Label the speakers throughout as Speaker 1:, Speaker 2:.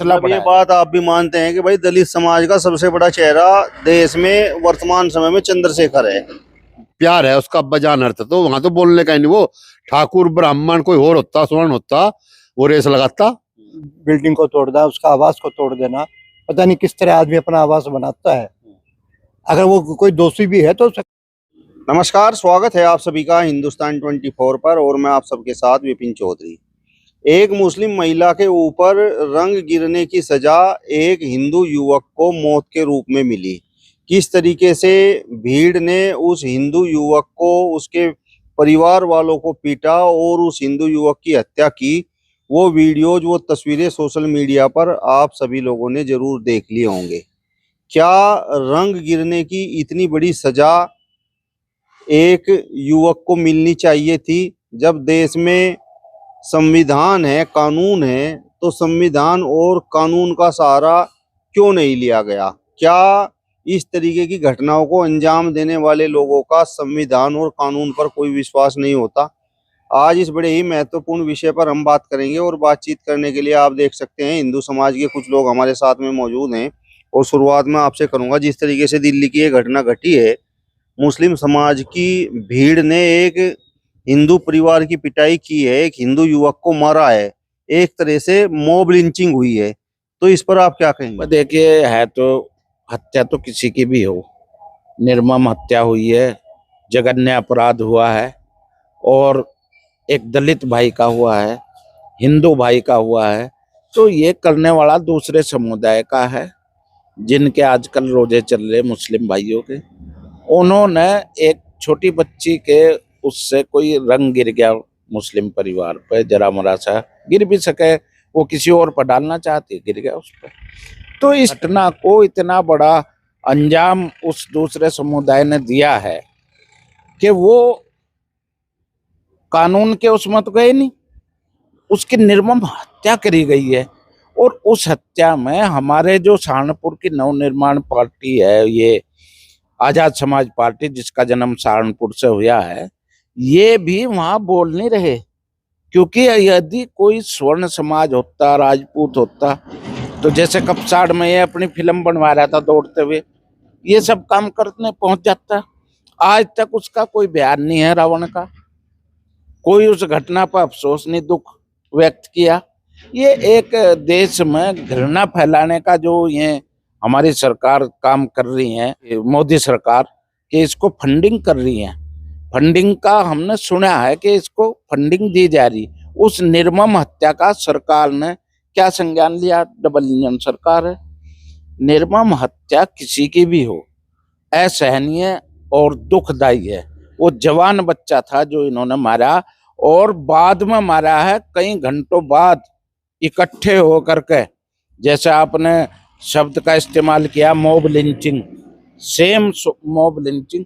Speaker 1: अब ये बात आप भी मानते हैं कि भाई दलित समाज का सबसे बड़ा चेहरा देश में वर्तमान समय में चंद्रशेखर है।
Speaker 2: प्यार है उसका अब्बा जान अर्थ, तो वहां तो बोलने का ही नहीं। वो ठाकुर ब्राह्मण कोई और होता, स्वर्ण होता, वो रेस लगाता।
Speaker 3: बिल्डिंग को तोड़ना, उसका आवास को तोड़ देना, पता नहीं किस तरह आदमी अपना आवास बनाता है। अगर वो कोई दोषी भी है तो
Speaker 1: नमस्कार, स्वागत है आप सभी का हिंदुस्तान 24 पर और मैं आप सबके साथ विपिन चौधरी। एक मुस्लिम महिला के ऊपर रंग गिरने की सजा एक हिंदू युवक को मौत के रूप में मिली। किस तरीके से भीड़ ने उस हिंदू युवक को, उसके परिवार वालों को पीटा और उस हिंदू युवक की हत्या की, वो वीडियोज, वो तस्वीरें सोशल मीडिया पर आप सभी लोगों ने जरूर देख लिए होंगे। क्या रंग गिरने की इतनी बड़ी सजा एक युवक को मिलनी चाहिए थी? जब देश में संविधान है, कानून है, तो संविधान और कानून का सहारा क्यों नहीं लिया गया? क्या इस तरीके की घटनाओं को अंजाम देने वाले लोगों का संविधान और कानून पर कोई विश्वास नहीं होता? आज इस बड़े ही महत्वपूर्ण विषय पर हम बात करेंगे और बातचीत करने के लिए आप देख सकते हैं हिंदू समाज के कुछ लोग हमारे साथ में मौजूद हैं। और शुरुआत में आपसे करूंगा, जिस तरीके से दिल्ली की ये घटना घटी है, मुस्लिम समाज की भीड़ ने एक हिंदू परिवार की पिटाई की है, एक हिंदू युवक को मारा है, एक तरह से मॉब लिंचिंग हुई है, तो इस पर आप क्या कहेंगे?
Speaker 4: देखिए, है तो हत्या तो किसी की भी हो, निर्मम हत्या हुई है, जघन्य अपराध हुआ है और एक दलित भाई का हुआ है, हिंदू भाई का हुआ है, तो ये करने वाला दूसरे समुदाय का है, जिनके आजकल रोजे चल रहे मुस्लिम भाइयों के। उन्होंने एक छोटी बच्ची के उससे कोई रंग गिर गया मुस्लिम परिवार पे, जरा मरा सा गिर भी सके, वो किसी और पर डालना चाहती, गिर गया उस पर। तो इस घटना को इतना बड़ा अंजाम उस दूसरे समुदाय ने दिया है कि वो कानून के उसमें तो गए नहीं, उसकी निर्मम हत्या करी गई है। और उस हत्या में हमारे जो सहारनपुर की नवनिर्माण पार्टी है, ये आजाद समाज पार्टी, जिसका जन्म सहारनपुर से हुआ है, ये भी वहां बोल नहीं रहे। क्योंकि यदि कोई स्वर्ण समाज होता, राजपूत होता, तो जैसे कपसाड़ में ये अपनी फिल्म बनवा रहा था दौड़ते हुए, ये सब काम करने पहुंच जाता। आज तक उसका कोई बयान नहीं है, रावण का कोई उस घटना पर अफसोस नहीं, दुख व्यक्त किया। ये एक देश में घृणा फैलाने का जो ये हमारी सरकार काम कर रही है, मोदी सरकार, कि इसको फंडिंग कर रही है। फंडिंग का हमने सुना है कि इसको फंडिंग दी जा रही। उस निर्मम हत्या का सरकार ने क्या संज्ञान लिया? डबल इंजन सरकार है। निर्मम हत्या किसी की भी हो, असहनीय और दुखदायी है। वो जवान बच्चा था जो इन्होंने मारा, और बाद में मारा है कई घंटों बाद इकट्ठे होकर के। जैसे आपने शब्द का इस्तेमाल किया, mob lynching, same mob lynching,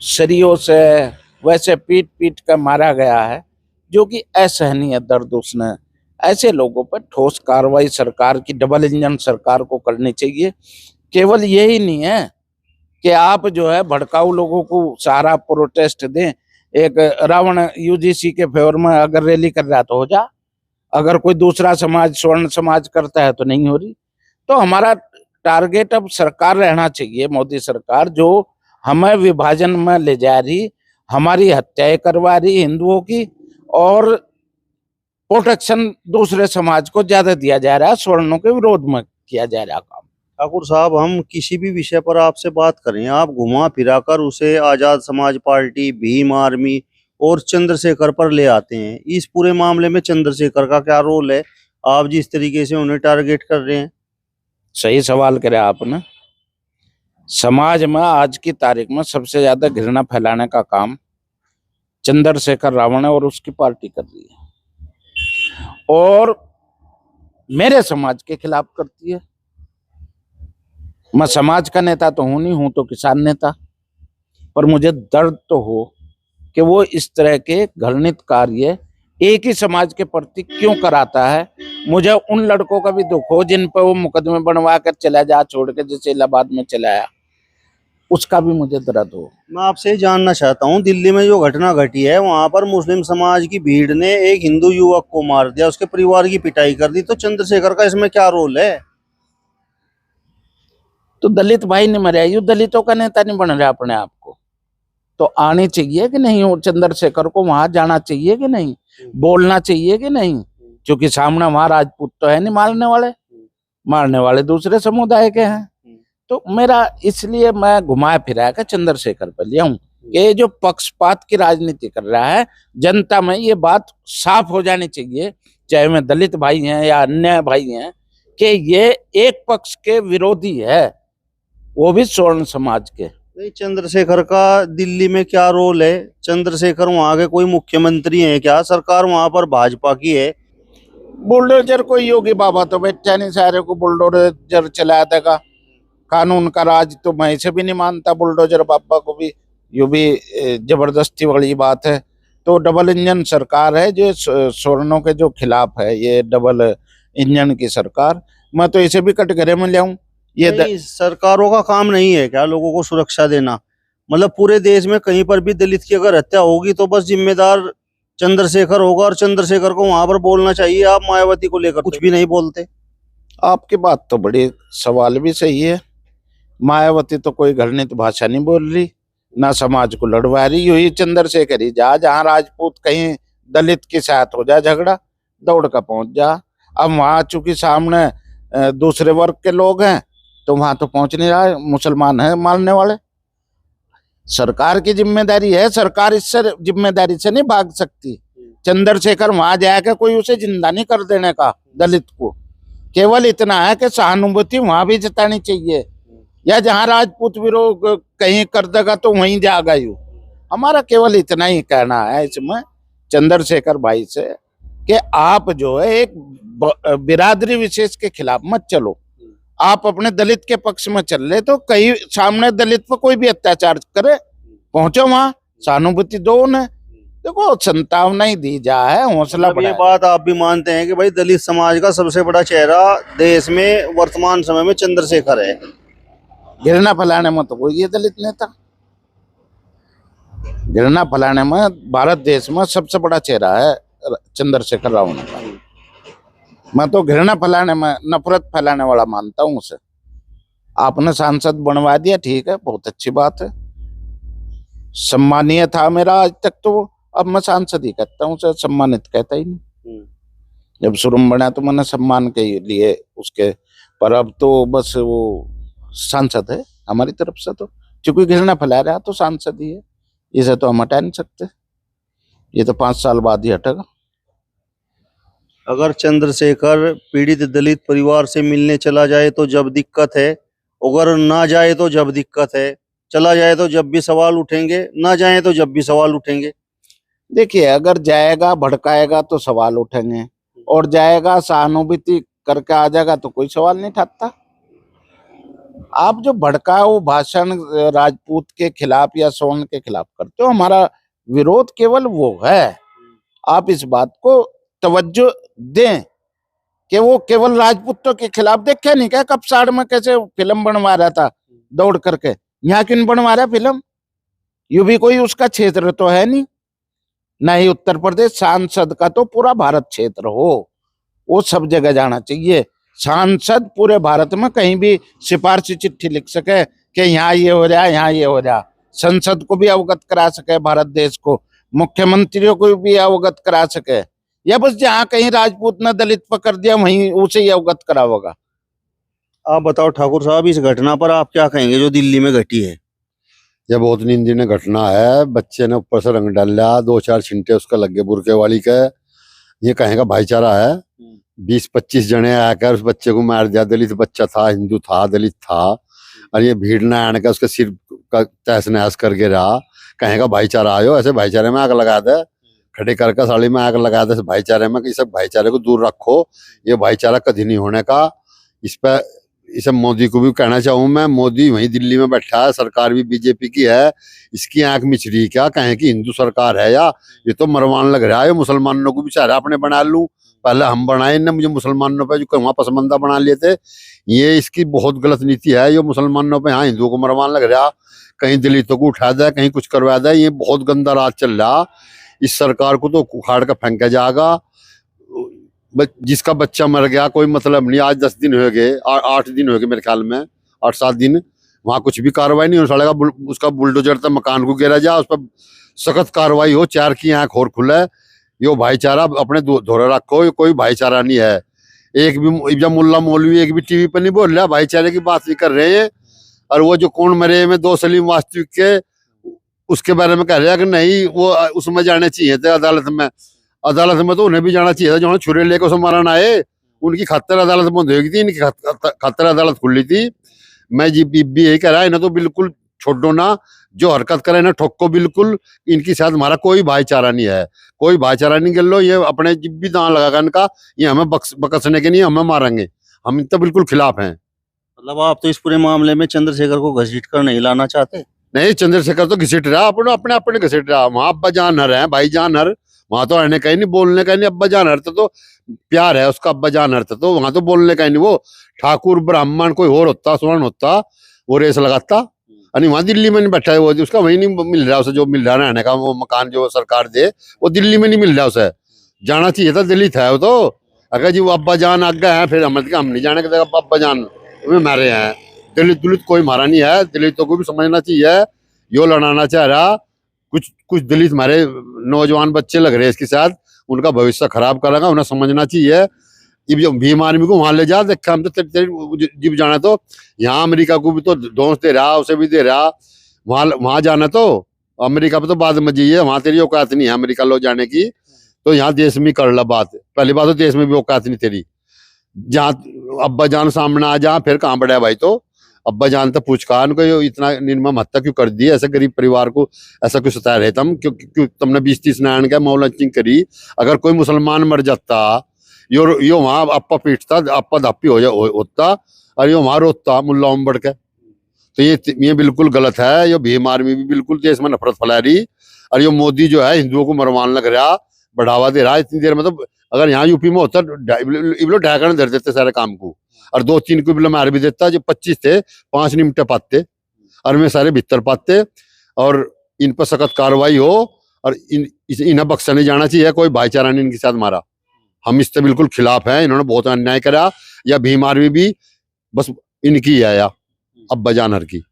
Speaker 4: सरियों से वैसे पीट पीट कर मारा गया है, जो कि असहनीय दर्द। उसने ऐसे लोगों पर ठोस कार्रवाई सरकार की, डबल इंजन सरकार को करनी चाहिए। केवल यही नहीं है कि आप जो है भड़काऊ लोगों को सारा प्रोटेस्ट दें। एक रावण यूजीसी के फेवर में अगर रैली कर रहा तो हो जा, अगर कोई दूसरा समाज, स्वर्ण समाज करता है तो नहीं हो रही। तो हमारा टारगेट अब सरकार रहना चाहिए, मोदी सरकार, जो हमें विभाजन में ले जा रही, हमारी हत्याएं करवा रही हिंदुओं की, और प्रोटेक्शन दूसरे समाज को ज्यादा दिया जा रहा है, स्वर्णों के विरोध में किया जा रहा काम।
Speaker 1: ठाकुर साहब, हम किसी भी विषय पर आपसे बात करें, आप घुमा फिरा कर उसे आजाद समाज पार्टी, भीम आर्मी और चंद्रशेखर पर ले आते हैं। इस पूरे मामले में चंद्रशेखर का क्या रोल है? आप जिस तरीके से उन्हें टारगेट कर रहे हैं।
Speaker 4: सही सवाल करे आपने। समाज में आज की तारीख में सबसे ज्यादा घृणा फैलाने का काम चंद्रशेखर रावण और उसकी पार्टी कर रही है, और मेरे समाज के खिलाफ करती है। मैं समाज का नेता तो हूं नहीं, हूं तो किसान नेता, पर मुझे दर्द तो हो कि वो इस तरह के घृणित कार्य एक ही समाज के प्रति क्यों कराता है। मुझे उन लड़कों का भी दुख हो जिन पर वो मुकदमे बनवा कर चला जा, छोड़ के, जैसे इलाहाबाद में चलाया। उसका भी मुझे दर्द हो।
Speaker 1: मैं आपसे ये जानना चाहता हूँ, दिल्ली में जो घटना घटी है वहां पर मुस्लिम समाज की भीड़ ने एक हिंदू युवक को मार दिया, उसके परिवार की पिटाई कर दी, तो चंद्रशेखर का इसमें क्या रोल है?
Speaker 4: तो दलित भाई ने मरा, यू दलितों का नेता नहीं बन रहा अपने आप को, तो आने चाहिए कि नहीं? वो चंद्रशेखर को वहां जाना चाहिए कि नहीं? बोलना चाहिए कि नहीं? क्योंकि सामने वहां राजपूत तो है नहीं मारने वाले दूसरे समुदाय के हैं। तो मेरा इसलिए मैं घुमाया फिराया कर चंद्रशेखर पर लिया हूँ कि ये जो पक्षपात की राजनीति कर रहा है, जनता में ये बात साफ हो जानी चाहिए, चाहे मैं दलित भाई हैं या अन्य भाई हैं, कि ये एक पक्ष के विरोधी है, वो भी स्वर्ण समाज के।
Speaker 1: नहीं, चंद्रशेखर का दिल्ली में क्या रोल है? चंद्रशेखर वहां के कोई मुख्यमंत्री हैं क्या? सरकार वहां पर भाजपा की है।
Speaker 4: बुलडोजर कोई योगी बाबा तो बैठा नहीं, सारे को बुलडोजर चला देगा। कानून का राज तो मैं इसे भी नहीं मानता, बुलडोजर बाबा को भी, यो भी जबरदस्ती वाली बात है। तो डबल इंजन सरकार है जो स्वर्णों के जो खिलाफ है, ये डबल इंजन की सरकार, मैं तो इसे भी कटघरे में ले आऊं। ये
Speaker 1: नहीं, सरकारों का काम नहीं है क्या लोगों को सुरक्षा देना? मतलब पूरे देश में कहीं पर भी दलित की अगर हत्या होगी तो बस जिम्मेदार चंद्रशेखर होगा, और चंद्रशेखर को वहां पर बोलना चाहिए। आप मायावती को लेकर कुछ भी नहीं बोलते।
Speaker 4: आपकी बात तो बड़ी सवाल भी सही है। मायावती तो कोई घृणित भाषा नहीं बोल रही, ना समाज को लड़वा रही। यही चंद्रशेखर ही जा, जहाँ राजपूत कहीं दलित के साथ हो जाए झगड़ा, दौड़ कर पहुंच जा। अब वहां चूंकि सामने दूसरे वर्ग के लोग हैं, तो वहां तो पहुंच नहीं रहा है, मुसलमान है मारने वाले। सरकार की जिम्मेदारी है, सरकार इससे जिम्मेदारी से नहीं भाग सकती। चंद्रशेखर वहां जाकर कोई उसे जिंदा नहीं कर देने का दलित को, केवल इतना है कि सहानुभूति वहां भी जतानी चाहिए, या जहां राजपूत विरोध कहीं कर देगा तो वहीं जाएगा। यू हमारा केवल इतना ही कहना है इसमें चंद्रशेखर भाई से, कि आप जो है एक बिरादरी विशेष के खिलाफ मत चलो, आप अपने दलित के पक्ष में चल रहे, तो कहीं सामने दलित पर कोई भी अत्याचार करे, पहुंचो वहां, सहानुभूति दो उन्हें। देखो, संतावना ही दी जा है, हौसला
Speaker 1: मतलब ये बात आप भी मानते हैं कि भाई दलित समाज का सबसे बड़ा चेहरा देश में वर्तमान समय में चंद्रशेखर है?
Speaker 4: घृणा फैलाने में तो कोई ये दलित नेता, घृणा फैलाने में भारत देश में सबसे बड़ा चेहरा है चंद्रशेखर राव ने का। मैं तो घृणा फैलाने में, नफरत फैलाने वाला मानता हूँ उसे। आपने सांसद बनवा दिया, ठीक है, बहुत अच्छी बात है, सम्मानीय था मेरा आज तक, तो अब मैं सांसद ही कहता हूँ, उसे सम्मानित कहता ही नहीं। जब शुरू में बना तो मैंने सम्मान के लिए उसके, पर अब तो बस वो सांसद है हमारी तरफ से, तो क्योंकि घृणा फैला रहा तो सांसद ही है, इसे तो हम हटा नहीं सकते। ये तो 5 साल बाद ही हटेगा।
Speaker 1: अगर चंद्रशेखर पीड़ित दलित परिवार से मिलने चला जाए तो जब दिक्कत है, अगर ना जाए तो जब दिक्कत है, चला जाए तो जब भी सवाल उठेंगे, ना जाए तो जब भी सवाल उठेंगे।
Speaker 4: देखिए, अगर जाएगा भड़काएगा तो सवाल उठेंगे, और जाएगा सहानुभूति करके आ जाएगा तो कोई सवाल नहीं उठाता। आप जो भड़काऊ भाषण राजपूत के खिलाफ या सोन के खिलाफ करते हो, हमारा विरोध केवल वो है। आप इस बात को तवज्जो दें कि वो केवल राजपूतों के खिलाफ, देखे नहीं क्या कपसाड़ में कैसे फिल्म बनवा रहा था दौड़ करके, यहाँ क्यों बनवा रहा फिल्म? यू भी कोई उसका क्षेत्र तो है नहीं, ना ही उत्तर प्रदेश। सांसद का तो पूरा भारत क्षेत्र हो, वो सब जगह जाना चाहिए। सांसद पूरे भारत में कहीं भी सिफारिशी चिट्ठी लिख सके कि यहाँ ये हो रहा, यहाँ ये हो रहा, संसद को भी अवगत करा सके, भारत देश को, मुख्यमंत्रियों को भी अवगत करा सके, या बस जहाँ कहीं राजपूत ने दलित पकड़ दिया वहीं उसे ही अवगत करा होगा।
Speaker 1: आप बताओ ठाकुर साहब, इस घटना पर आप क्या कहेंगे जो दिल्ली में घटी है?
Speaker 2: ये बहुत निंदनीय घटना है। बच्चे ने ऊपर से रंग डाल लिया, 2-4 छिंटे उसका लगे बुरके वाली के। ये कहेगा भाईचारा है? 20-25 जने आकर उस बच्चे को मार दिया। दलित बच्चा था, हिंदू था, दलित था, और ये भीड़ ने आने का उसके सिर का तहस नहस कर गिरा। कहेगा भाईचारा आयो? ऐसे भाईचारे में आग लगा दे, खड़े करके साड़ी में आग लगा दे भाईचारे में। इस भाईचारे को दूर रखो, ये भाईचारा कभी नहीं होने का। इस पर इसे मोदी को भी कहना चाहूँ मैं, मोदी वहीं दिल्ली में बैठा है, सरकार भी बीजेपी की है, इसकी आंख मिच रही क्या? कहें कि हिंदू सरकार है, या ये तो मरवान लग रहा है। मुसलमानों को भी चाह रहा अपने बना लूं, पहले हम बनाए, इनने मुझे मुसलमानों पे जो वहाँ पसमंदा बना लिए थे। ये इसकी बहुत गलत नीति है, ये मुसलमानों पे यहाँ हिंदुओं को मरवाने लग रहा, कहीं दलितों को उठा दे, कहीं कुछ करवा दे। ये बहुत गंदा राज चल रहा। इस सरकार को तो उखाड़ कर फेंका जाएगा। जिसका बच्चा मर गया कोई मतलब नहीं, आज 10 दिन हो गए, 8 दिन हो गए मेरे ख्याल में, 8-7 दिन, वहां कुछ भी कार्रवाई नहीं हो सड़ेगा। उसका बुलडोजर तक मकान को गिरा जा, उस पर सख्त कार्रवाई हो, 4 की आंख और खुले। यो भाईचारा अपने धोरे रखो, ये कोई भाईचारा नहीं है। एक भी जब मुल्ला मौलवी एक भी टीवी पर नहीं बोल रहा, भाईचारे की बात नहीं कर रहे हैं। और वो जो कौन मरे में 2 सलीम वास्तविक के, उसके बारे में कह रहे हैं कि नहीं वो उसमें जाने चाहिए थे अदालत में। अदालत में तो उन्हें भी जाना चाहिए था, जो छुरे लेकर उसे मारना आए, उनकी खातर अदालत बंद होगी थी, इनकी खातर अदालत खुली थी। मैं जी भी यही कह रहा है, इन्हें तो बिल्कुल छोड़ो ना, जो हरकत करे ना ठोको बिल्कुल। इनकी साथ हमारा कोई भाईचारा नहीं है, कोई भाईचारा नहीं कर लो। ये अपने जिब भी दांव लगाकर इनका, ये हमें बकसने के नहीं, हमें मारेंगे। हम इन तो बिल्कुल खिलाफ हैं।
Speaker 1: मतलब आप तो इस पूरे मामले में चंद्रशेखर को घसीट कर नहीं लाना चाहते?
Speaker 2: नहीं, चंद्रशेखर तो घसीट रहा, अपने अपने घसीट रहा। वहां अब्बा जान हर है, भाई जान हर, वहां तो रहने का ही नहीं, बोलने का ही नहीं। अब्बा जान हर तो प्यार है उसका, अब्बा जान हर तो वहां तो बोलने का ही नहीं। वो ठाकुर ब्राह्मण कोई और होता, स्वर्ण होता, वो रेस लगाता। अरे वहां दिल्ली में नहीं बैठा है वो, उसका वही नहीं मिल रहा उसे, जो मिल रहा रहने का वो मकान जो सरकार दे, वो दिल्ली में नहीं मिल रहा उसे। जाना चाहिए था, दलित है वो तो। अगर जी वो अब्बा जान आगे है, फिर हम नहीं जाने के अब्बा जान मारे हैं। दलित कोई मारा नहीं है, दलितों को भी समझना चाहिए। यो लड़ाना चाह रहा, कुछ दलित हमारे नौजवान बच्चे लग रहे हैं इसके साथ, उनका भविष्य खराब करेगा, उन्हें समझना चाहिए। जब भीम आर्मी को वहां ले जा, देखा हम तो जीव जाना, तो यहाँ अमेरिका को भी तो दोस्त दे रहा, उसे भी दे रहा। वहां जाना तो अमेरिका पे तो बाद में जाइए, वहां तेरी औकात नहीं है अमेरिका लो जाने की। तो यहाँ देश में कर ला बात, पहली बात तो देश में भी औकात नहीं तेरी। जहाँ अब्बा जान सामने आ जा, फिर कहाँ बढ़ा भाई। तो अब्बा जान तो पूछकान को इतना निर्मम हत्या क्यों कर दी, ऐसे गरीब परिवार को ऐसा क्यों सताया रहता हम? क्यों तुमने 20-30 नारायण का मौलचिंग करी? अगर कोई मुसलमान मर जाता, यो वहां अप्पा पीटता, अप्पा धप्पी होता, और यो वहां रोता मुल्ला उम्बड़ के। तो ये बिल्कुल गलत है। ये भीम आर्मी भी बिल्कुल देश में नफरत फैला रही, और ये मोदी जो है हिंदुओं को मरवाने लग रहा, बढ़ावा दे रहा। इतनी देर में तो अगर यहाँ यूपी में होता, इबलो ढाकर धर देते सारे काम को, और 2-3 को बिलो मार भी देता। जो 25 थे, 5 निमटे पाते, और में सारे भीतर पाते, और इन पर सख्त कार्रवाई हो, और इन्हें बख्शा नहीं जाना चाहिए। कोई भाईचारा नहीं इनके साथ मारा, हम इससे बिल्कुल खिलाफ हैं। इन्होंने बहुत अन्याय करा, या भीम आर्मी भी बस इनकी है, या अब्बा जान हर की।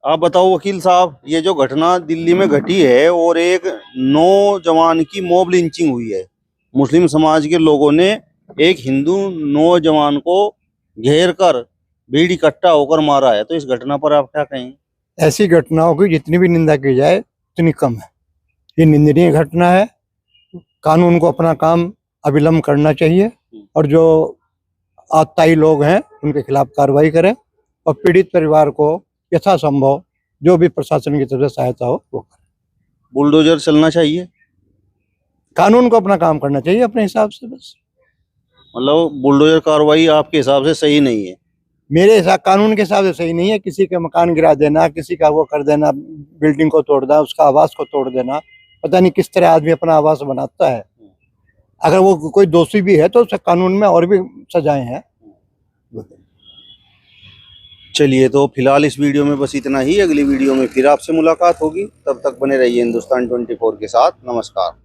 Speaker 1: आप बताओ वकील साहब, ये जो घटना दिल्ली में घटी है और एक नौजवान की मॉब लिंचिंग हुई है, मुस्लिम समाज के लोगों ने एक हिंदू नौजवान को घेर कर भीड़ इकट्ठा होकर मारा है, तो इस घटना पर आप क्या कहेंगे?
Speaker 3: ऐसी घटनाओं की जितनी भी निंदा की जाए उतनी कम है। ये निंदनीय घटना है। कानून को अपना काम अविलंब करना चाहिए, और जो आतताई लोग हैं उनके खिलाफ कार्रवाई करें, और पीड़ित परिवार को यथासंभव जो भी प्रशासन की तरफ से सहायता हो वो करें।
Speaker 1: बुलडोजर चलना चाहिए,
Speaker 3: कानून को अपना काम करना चाहिए अपने हिसाब से बस।
Speaker 1: मतलब बुलडोजर कार्रवाई आपके हिसाब से सही नहीं है?
Speaker 3: मेरे हिसाब कानून के हिसाब से सही नहीं है। किसी के मकान गिरा देना, किसी का वो कर देना, बिल्डिंग को तोड़ देना, उसका आवास को तोड़ देना, पता नहीं किस तरह आदमी अपना आवास बनाता है। अगर वो कोई दोषी भी है तो उसके कानून में और भी सजाएं हैं।
Speaker 1: चलिए, तो फिलहाल इस वीडियो में बस इतना ही। अगली वीडियो में फिर आपसे मुलाकात होगी, तब तक बने रहिए हिंदुस्तान 24 के साथ। नमस्कार।